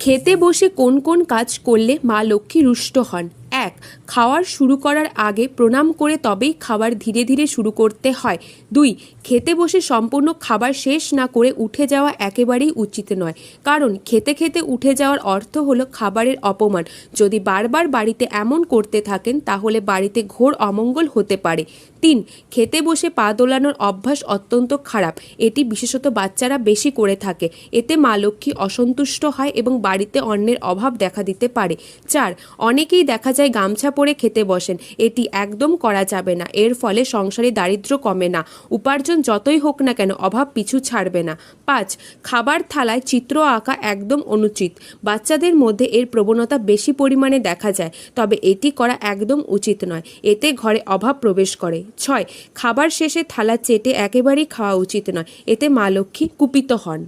খেতে বসে কোন কোন কাজ করলে মা লক্ষ্মী রুষ্ট হন? ১. খাওয়ার শুরু করার আগে প্রণাম করে তবেই খাবার ধীরে ধীরে শুরু করতে হয়। ২. খেতে বসে সম্পূর্ণ খাবার শেষ না করে উঠে যাওয়া একেবারেই উচিত নয়, কারণ খেতে খেতে উঠে যাওয়ার অর্থ হলো খাবারের অপমান। যদি বারবার বাড়িতে এমন করতে থাকেন তাহলে বাড়িতে ঘোর অমঙ্গল হতে পারে। ৩. খেতে বসে পা দোলানোর অভ্যাস অত্যন্ত খারাপ। এটি বিশেষত বাচ্চারা বেশি করে থাকে। এতে মা লক্ষ্মী অসন্তুষ্ট হয় এবং বাড়িতে অন্নের অভাব দেখা দিতে পারে। ৪. অনেকেই দেখা যায় গামছা পরে খেতে বসেন। এটি একদম করা যাবে না। এর ফলে সংসারে দারিদ্র্য কমে না, উপার্জন যতই হোক না কেন অভাব পিছু ছাড়বে না। ৫. খাবার থালায় চিত্র আঁকা একদম অনুচিত। বাচ্চাদের মধ্যে এর প্রবণতা বেশি পরিমাণে দেখা যায়, তবে এটি করা একদম উচিত নয়। এতে ঘরে অভাব প্রবেশ করে। ৬. খাবার শেষে থালা চেটে একেবারেই খাওয়া উচিত নয়। এতে মা লক্ষ্মী কুপিত হন।